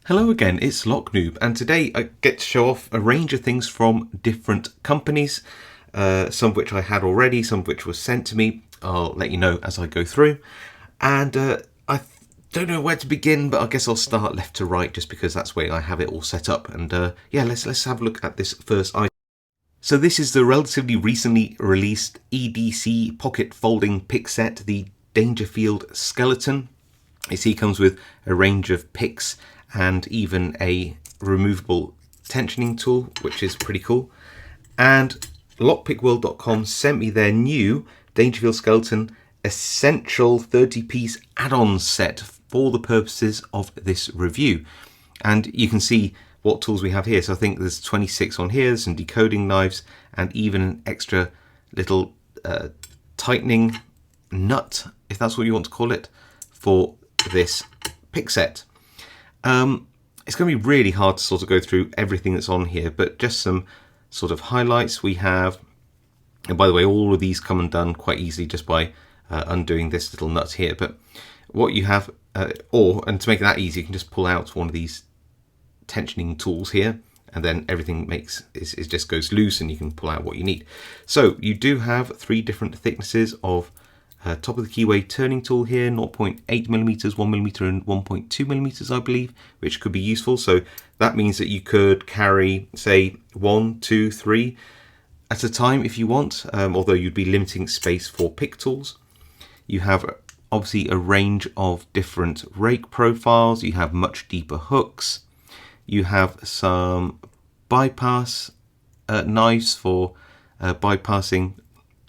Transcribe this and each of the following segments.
Hello again, it's Noob, and today I get to show off a range of things from different companies, some of which I had already, some of which were sent to me. I'll let you know as I go through. And I don't know where to begin, but I guess I'll start left to right just because that's where I have it all set up. And yeah, let's have a look at this first item. So this is the relatively recently released EDC pocket folding pick set, the Dangerfield Skeleton. You see it comes with a range of picks and even a removable tensioning tool, which is pretty cool. And lockpickworld.com sent me their new Dangerfield Skeleton Essential 30-piece add-on set for the purposes of this review. And you can see what tools we have here. So I think there's 26 on here, some decoding knives, and even an extra little tightening nut, if that's what you want to call it, for this pick set. It's going to be really hard to sort of go through everything that's on here, but just some sort of highlights we have. And by the way, all of these come undone quite easily just by undoing this little nut here. But what you have, and to make that easy, you can just pull out one of these tensioning tools here, and then everything it just goes loose and you can pull out what you need. So you do have 3 different thicknesses of top of the keyway turning tool here, 0.8 millimeters, 1 millimeter, and 1.2 millimeters, I believe, which could be useful. So that means that you could carry, say, 1, 2, 3 at a time if you want, although you'd be limiting space for pick tools. You have obviously a range of different rake profiles. You have much deeper hooks. You have some bypass knives for bypassing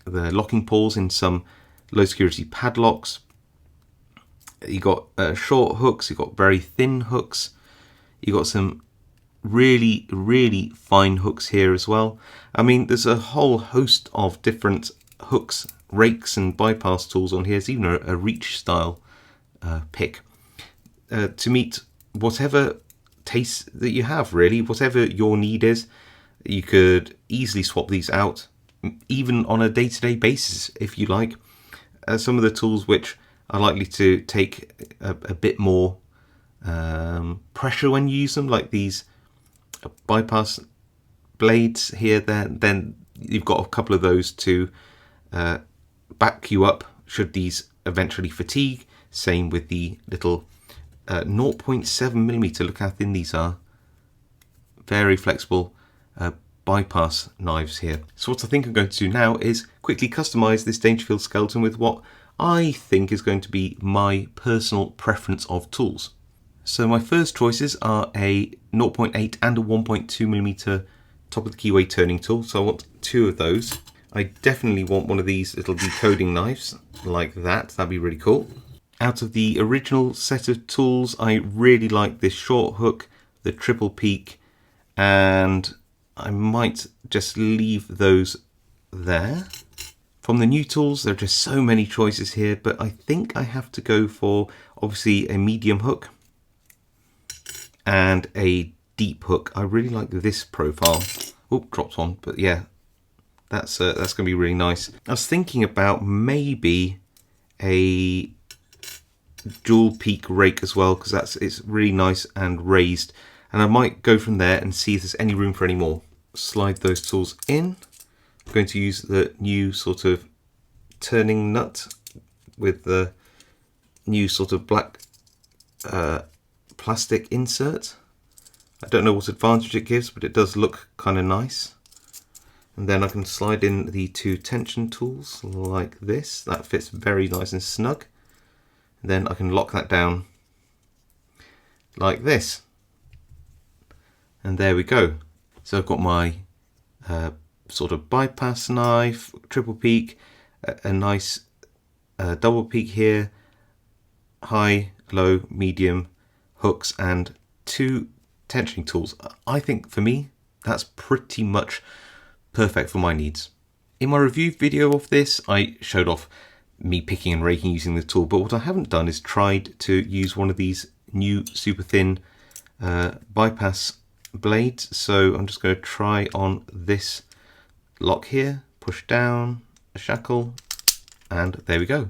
the locking pulls in some low security padlocks. You got short hooks, you got very thin hooks, you got some really fine hooks here as well. I mean, there's a whole host of different hooks, rakes and bypass tools on here. There's even a reach style pick to meet whatever taste that you have, really. Whatever your need is, you could easily swap these out, even on a day-to-day basis if you like. Some of the tools which are likely to take a bit more pressure when you use them, like these bypass blades here, then you've got a couple of those to back you up should these eventually fatigue. Same with the little 0.7 millimeter, look how thin these are, very flexible bypass knives here. So what I think I'm going to do now is quickly customize this Dangerfield Skeleton with what I think is going to be my personal preference of tools. So my first choices are a 0.8 and a 1.2 millimeter top of the keyway turning tool. So I want 2 of those. I definitely want one of these little decoding knives like that. That'd be really cool. Out of the original set of tools, I really like this short hook, the triple peak, and I might just leave those there. From the new tools, there are just so many choices here, but I think I have to go for obviously a medium hook and a deep hook. I really like this profile. Oh, dropped one, but yeah, that's going to be really nice. I was thinking about maybe a dual peak rake as well, because it's really nice and raised. And I might go from there and see if there's any room for any more. Slide those tools in. I'm going to use the new sort of turning nut with the new sort of black plastic insert. I don't know what advantage it gives, but it does look kind of nice. And then I can slide in the 2 tension tools like this. That fits very nice and snug. And then I can lock that down like this. And there we go. So I've got my sort of bypass knife, triple peak, a nice double peak here, high, low, medium hooks, and 2 tensioning tools. I think for me, that's pretty much perfect for my needs. In my review video of this, I showed off me picking and raking using the tool, but what I haven't done is tried to use one of these new super thin bypass blades. So I'm just going to try on this lock here, push down, a shackle, and there we go.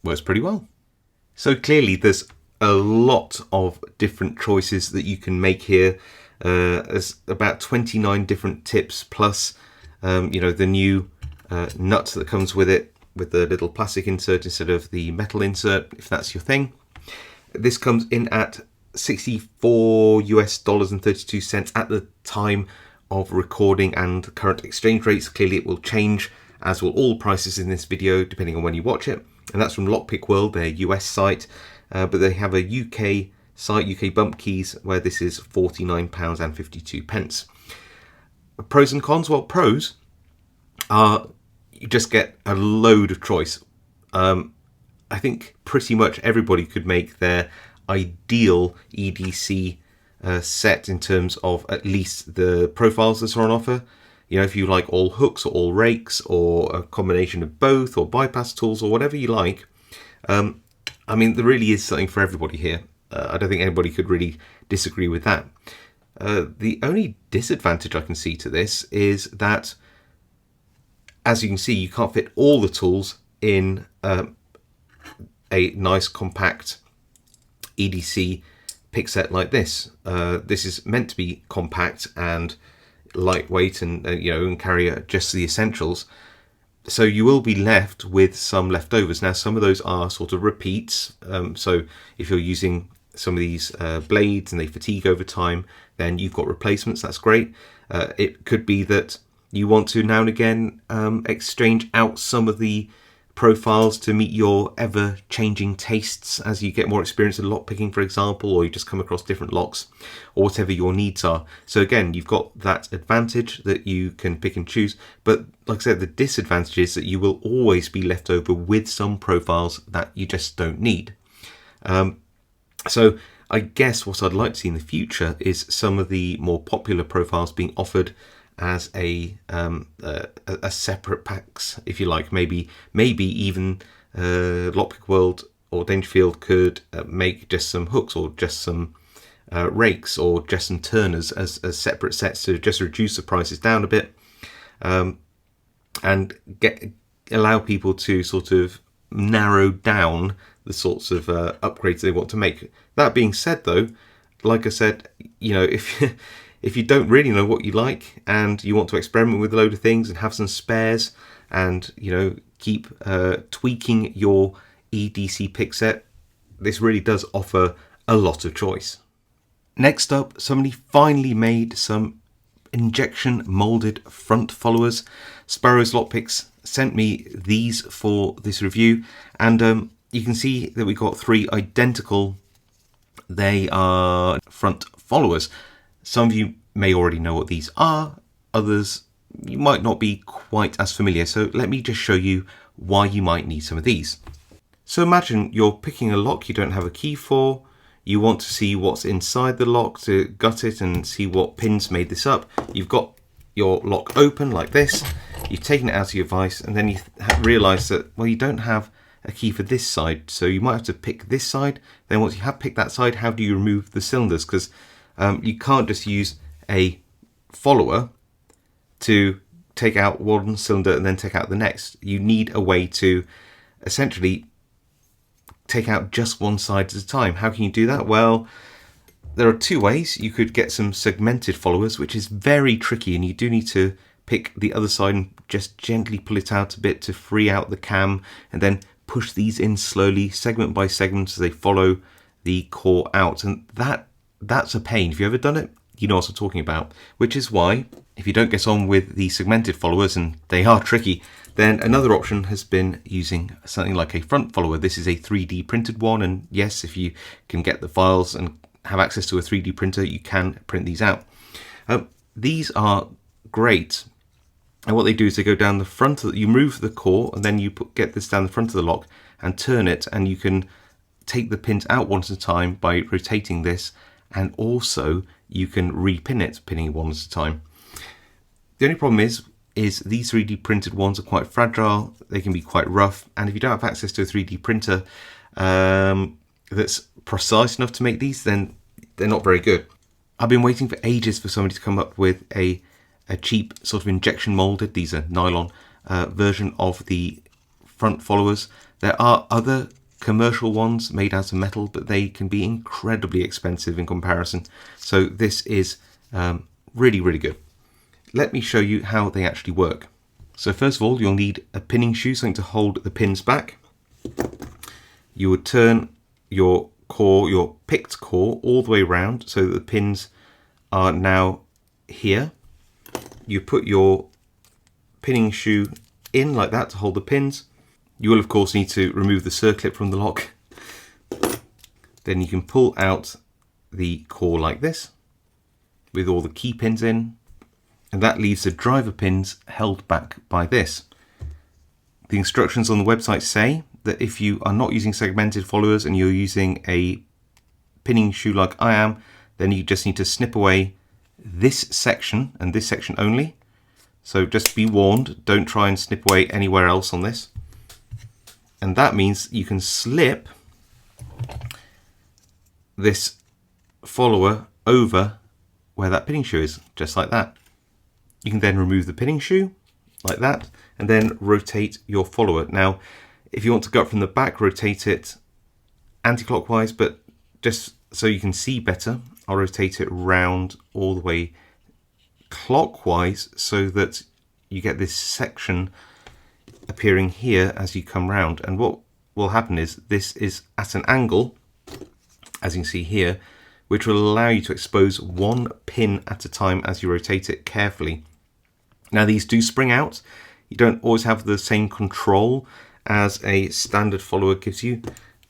Works pretty well. So clearly there's a lot of different choices that you can make here. There's about 29 different tips, plus the new nut that comes with it, with the little plastic insert instead of the metal insert, if that's your thing. This comes in at $64.32 at the time of recording, and current exchange rates. Clearly it will change, as will all prices in this video, depending on when you watch it. And that's from Lockpick World, their US site, but they have a UK site, UK Bump Keys, where this is £49.52. Pros and cons. Well, pros are you just get a load of choice. I think pretty much everybody could make their ideal EDC set in terms of at least the profiles that are on offer. You know, if you like all hooks or all rakes or a combination of both, or bypass tools or whatever you like. I mean, there really is something for everybody here. I don't think anybody could really disagree with that. The only disadvantage I can see to this is that, as you can see, you can't fit all the tools in a nice compact EDC pick set like this. This is meant to be compact and lightweight, and and carry just the essentials. So you will be left with some leftovers. Now, some of those are sort of repeats. So if you're using some of these blades and they fatigue over time, then you've got replacements. That's great. It could be that you want to now and again exchange out some of the profiles to meet your ever-changing tastes as you get more experience in lockpicking, for example, or you just come across different locks, or whatever your needs are. So again, you've got that advantage that you can pick and choose. But like I said, the disadvantage is that you will always be left over with some profiles that you just don't need. So I guess what I'd like to see in the future is some of the more popular profiles being offered as a separate packs, if you like. Maybe even Lockpick World or Dangerfield could make just some hooks, or just some rakes, or just some turners as separate sets to just reduce the prices down a bit, and allow people to sort of narrow down the sorts of upgrades they want to make. That being said, though, like I said, if you don't really know what you like and you want to experiment with a load of things and have some spares, and keep tweaking your EDC pick set, this really does offer a lot of choice. Next up, somebody finally made some injection molded front followers. Sparrows Lockpicks sent me these for this review, and you can see that we got 3 identical. They are front followers. Some of you may already know what these are, others you might not be quite as familiar, so let me just show you why you might need some of these. So imagine you're picking a lock you don't have a key for. You want to see what's inside the lock to gut it and see what pins made this up. You've got your lock open like this, you've taken it out of your vise, and then you realise that, well, you don't have a key for this side, so you might have to pick this side. Then once you have picked that side, how do you remove the cylinders? Because you can't just use a follower to take out one cylinder and then take out the next. You need a way to essentially take out just one side at a time. How can you do that? Well, there are 2 ways. You could get some segmented followers, which is very tricky, and you do need to pick the other side and just gently pull it out a bit to free out the cam, and then push these in slowly, segment by segment, as they follow the core out. And that's a pain. If you've ever done it, you know what I'm talking about. Which is why, if you don't get on with the segmented followers, and they are tricky, then another option has been using something like a front follower. This is a 3D printed one, and yes, if you can get the files and have access to a 3D printer, you can print these out. These are great, and what they do is they go down the front of you move the core, and then you get this down the front of the lock and turn it, and you can take the pins out one at a time by rotating this, and also you can repin it, pinning one at a time. The only problem is these 3D printed ones are quite fragile, they can be quite rough, and if you don't have access to a 3D printer that's precise enough to make these, then they're not very good. I've been waiting for ages for somebody to come up with a cheap sort of injection molded, these are nylon, version of the front followers. There are other commercial ones made out of metal, but they can be incredibly expensive in comparison. So this is really, really good. Let me show you how they actually work. So first of all, you'll need a pinning shoe, something to hold the pins back. You would turn your core, your picked core, all the way around so that the pins are now here. You put your pinning shoe in like that to hold the pins. You will of course need to remove the circlip from the lock. Then you can pull out the core like this with all the key pins in, and that leaves the driver pins held back by this. The instructions on the website say that if you are not using segmented followers and you're using a pinning shoe like I am, then you just need to snip away this section and this section only. So just be warned, don't try and snip away anywhere else on this. And that means you can slip this follower over where that pinning shoe is, just like that. You can then remove the pinning shoe like that and then rotate your follower. Now, if you want to go up from the back, rotate it anti-clockwise, but just so you can see better, I'll rotate it round all the way clockwise so that you get this section appearing here as you come round. And what will happen is this is at an angle, as you can see here, which will allow you to expose one pin at a time as you rotate it carefully. Now these do spring out. You don't always have the same control as a standard follower gives you,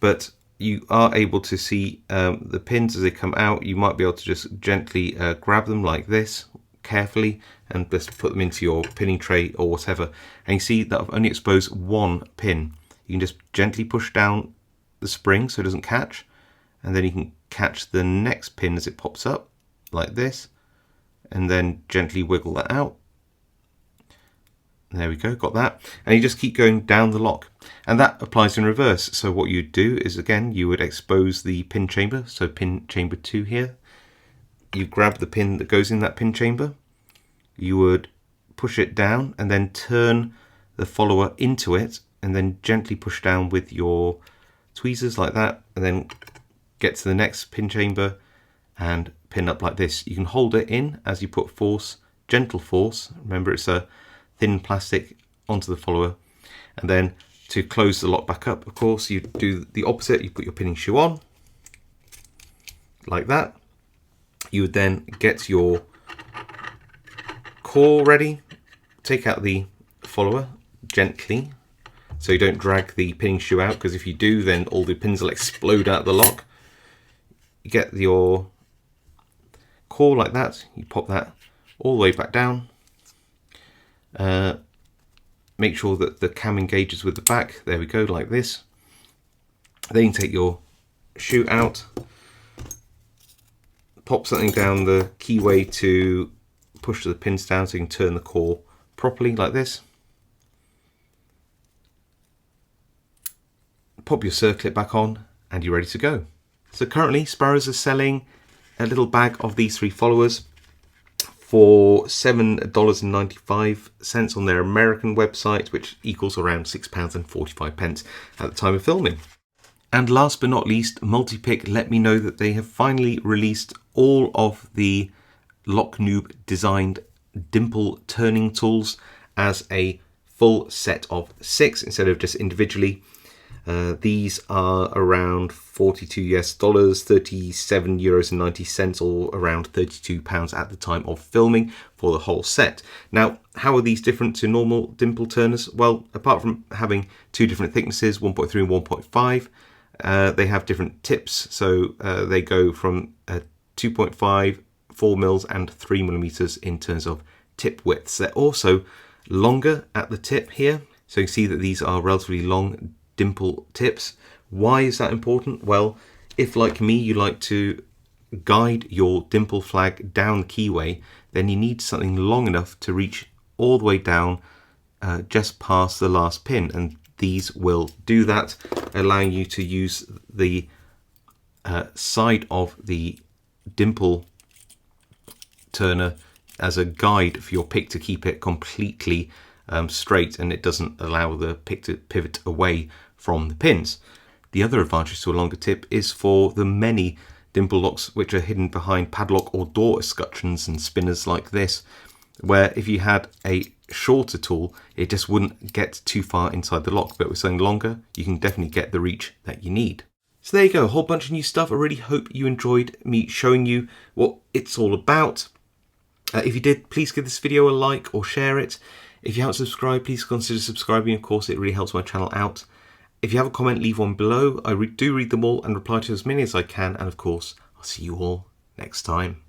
but you are able to see the pins as they come out. You might be able to just gently grab them like this carefully and just put them into your pinning tray or whatever. And you see that I've only exposed one pin. You can just gently push down the spring so it doesn't catch, and then you can catch the next pin as it pops up like this, and then gently wiggle that out. There we go, got that. And you just keep going down the lock, and that applies in reverse. So what you'd do is, again, you would expose the pin chamber, so pin chamber 2 here. You grab the pin that goes in that pin chamber, you would push it down and then turn the follower into it, and then gently push down with your tweezers like that, and then get to the next pin chamber and pin up like this. You can hold it in as you put force, gentle force. Remember, it's a thin plastic onto the follower. And then to close the lock back up, of course, you do the opposite. You put your pinning shoe on like that. You would then get your core ready, take out the follower gently so you don't drag the pinning shoe out, because if you do, then all the pins will explode out the lock. You get your core like that, you pop that all the way back down. Make sure that the cam engages with the back. There we go, like this. Then you take your shoe out, pop something down the keyway to push the pins down so you can turn the core properly like this. Pop your circlip back on and you're ready to go. So currently Sparrows are selling a little bag of these 3 followers for $7.95 on their American website, which equals around £6.45 at the time of filming. And last but not least, Multipick let me know that they have finally released all of the Noob designed dimple turning tools as a full set of 6 instead of just individually. These are around $42 US, €37.90, or around £32 at the time of filming for the whole set. Now, how are these different to normal dimple turners? Well, apart from having 2 different thicknesses, 1.3 and 1.5, they have different tips. So they go from 2.5, 4 mils and 3 millimeters in terms of tip widths. They're also longer at the tip here. So you can see that these are relatively long dimple tips. Why is that important? Well, if like me you like to guide your dimple flag down the keyway, then you need something long enough to reach all the way down just past the last pin, and these will do that, allowing you to use the side of the dimple turner as a guide for your pick to keep it completely straight, and it doesn't allow the pick to pivot away from the pins. The other advantage to a longer tip is for the many dimple locks which are hidden behind padlock or door escutcheons and spinners like this, where if you had a shorter tool, it just wouldn't get too far inside the lock, but with something longer, you can definitely get the reach that you need. So there you go, a whole bunch of new stuff. I really hope you enjoyed me showing you what it's all about. If you did, please give this video a like or share it. If you haven't subscribed, please consider subscribing. Of course, it really helps my channel out. If you have a comment, leave one below. I do read them all and reply to as many as I can. And of course, I'll see you all next time.